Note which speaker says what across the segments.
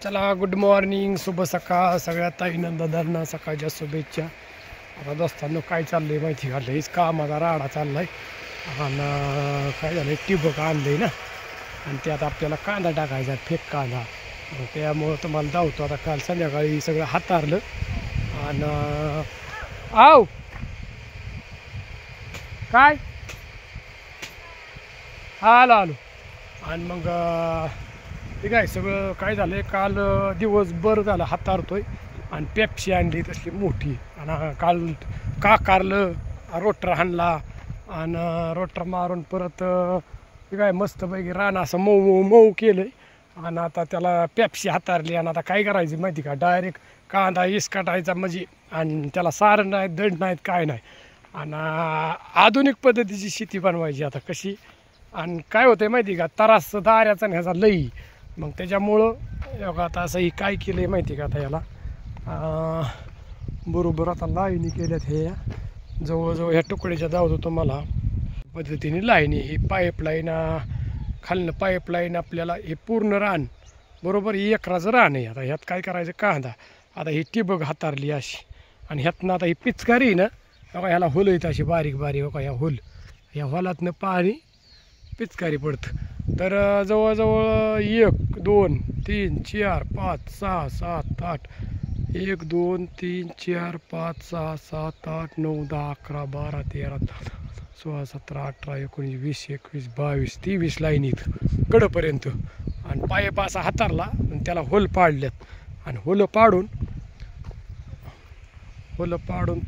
Speaker 1: चला good morning, शुभ सकाळ सगळ्या ताईंना दादांना सकाळच्या शुभेच्छा। आता दोस्तांनो काय चाललंय माहिती का, लईच कामाचा राडा चाललाय आणि काय झालंय टिबक आणलंय ना, आणि त्यात आपल्याला कांदा टाकायचा, फेक कांदा। त्यामुळं तुम्हाला धावतो आता। काल संध्याकाळी सगळं हातारलं आणि आव काय आलो आलो आणि मग ठीक आहे। सगळं काय झालं काल दिवसभर झालं हातारतोय आणि पेप्सी आणली तसली मोठी, आणि काल काकारलं रोटर हाणला आणि रोटर मारून परत ठीक आहे मस्तपैकी रान असं मऊ मऊ मऊ केलं आणि आता त्याला पेप्सी हातारली। आणि आता काय करायचं माहिती का, डायरेक्ट कांदा इसकाटायचा म्हणजे, आणि त्याला सारण नाही दंड नाहीत काय नाही, आणि आधुनिक पद्धतीची शेती बनवायची आता कशी। आणि काय होतं माहिती का, तरास दाऱ्याचा ह्याचा लई, मग त्याच्यामुळं आता असं ही काय केलं आहे माहिती का, आता याला बरोबर आता लाईनी केल्यात। हे जवळजवळ ह्या तुकड्याच्या दावतो तुम्हाला पद्धतीने लाईनी, ही पाईपलाईन खालनं पाईपलाईन आपल्याला हे पूर्ण रान बरोबर एकराचं रान आहे। आता ह्यात काय करायचं, कांदा आता ही टिबक हातारली अशी, आणि ह्यातनं आता ही पिचकारी ना बघा, ह्याला होल येतं अशी बारीक बारीक बघा, ह्या होल, ह्या होलातनं पाणी पिचकारी पडतं। तर जवळजवळ 1 2 3 4 5 6 7 8 1 2 3 4 5 6 7 8 9 10 11 12 13 16 17 18 19 20 21 22 23 लाईनीत कडपर्यंत, आणि पाईप असा हातारला आणि त्याला होल पाडल्यात, आणि होल पाडून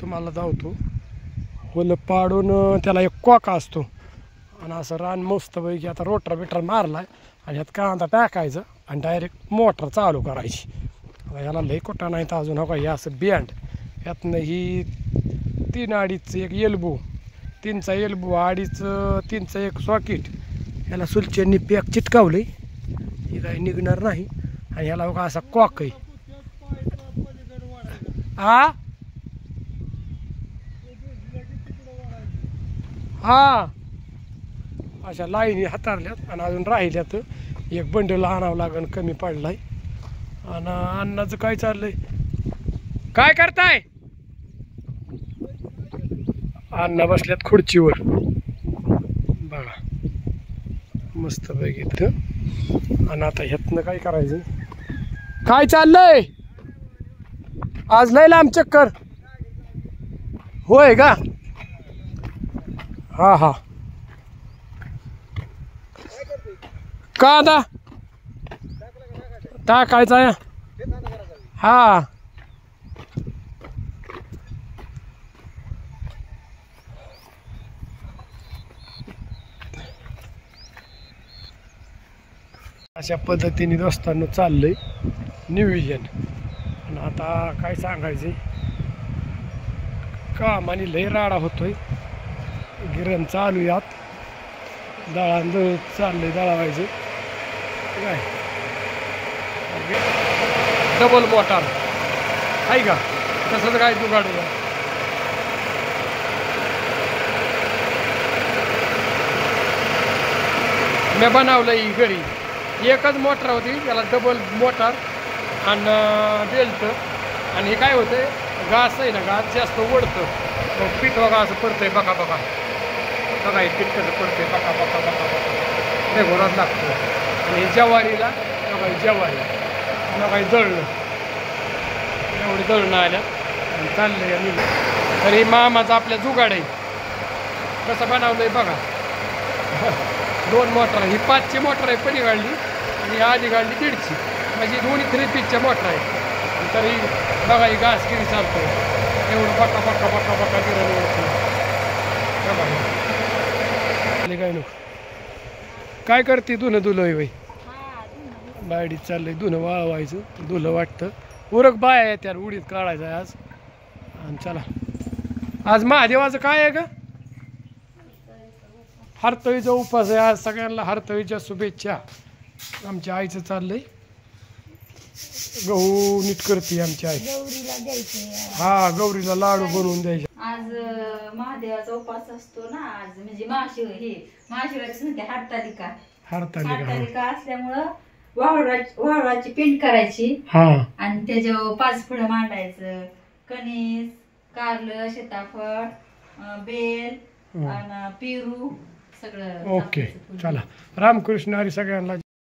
Speaker 1: तुम्हाला धावतो, होल पाडून त्याला एक कोका असतो, आणि असं रान मस्तपैकी आता रोटर बिटर मारलाय, आणि ह्यात कांदा टाकायचं आणि डायरेक्ट मोटर चालू करायची। आता ह्याला लई कोटा नाही तर अजून हो का, हे असं बँड, ह्यातनं ही 3 अडीच एक एल्बो, 3चा एल्बो 2.5 3चं एक सॉकेट, ह्याला सुलच्यांनी पॅक चिटकावलंय, हे काही निघणार नाही। आणि ह्याला बघा असा कॉक आहे, हा अशा लाईनी हातारल्यात, आणि अजून राहिल्यात एक बंडल आणावं लागेल, कमी पडलाय। आणि अन्नाचं काय चाललंय, काय करताय, अण्णा बसल्यात खुर्चीवर बघा मस्तपैकी इथं। आणि आता ह्यातनं काय करायचं, काय चाललंय आज लय लांब चक्कर होय का, हा हा कांदा टाकायचा आहे, हा अशा पद्धतीने दोस्तांनो चाललंय नियोजन। आणि आता काय सांगायचं, कामाने लय राडा होतोय, गिरण चालू यात दळण चाललंय, दळावायचं काय डबल मोटार आहे का, तसंच काय जुगाडूया। मी बनवलंय घरी, एकच मोटर होती, त्याला डबल मोटार आणि बेल्ट, आणि हे काय होतंय घास आहे ना, घास जास्त ओढतं, मग पीठ बघा असं पडतंय, बघा बघा बघा हे पीठ कसं पडतंय, बघा बघा बघा बघा ते घोरात लागतं। आणि ज्वारीला बघा, ज्वारी बघा जळलं, एवढी जळणं आल्या आणि चाललंय। आणि तर हे मामाचं आपल्या जुगाड आहे, कसं बनवलंय बघा 2 मोटर, ही 5ची मोटर आहे पलीकडली, आणि आधी गाडली 1.5ची, म्हणजे दोन्ही 3 पीचच्या मोटर आहे। तरी बघा ही घास किती चालतोय, एवढं बक्का बक्का बक्का बक्का गिरण काय नको, काय करते धुणं धुलं बाई, बायडीत चाललंय धुणं वाळवायचं, धुलं वाटतं उरक बाय आहे त्याला उडीत काढायचं आहे आज। आणि चला आज महादेवाचं काय आहे का, हरतळीचा उपास आहे आज, सगळ्यांना हरतळीच्या शुभेच्छा। आमच्या आईचं चाललंय गहू नीट करते आमची आई, हा गौरीला लाडू बनवून द्यायचे
Speaker 2: आज। महादेवाचा उपास असतो ना आज, म्हणजे महाशिवरात्री हरतालिका असल्यामुळं वाळवाची पेंट करायची
Speaker 1: हा
Speaker 2: आणि त्याच्यावर 5 फळं मांडायचं. कणीस, कारलं, सीताफळ, बेल आणि पेरू सगळं
Speaker 1: ओके
Speaker 2: टाकायचं.
Speaker 1: चला रामकृष्ण हरी सगळ्यांना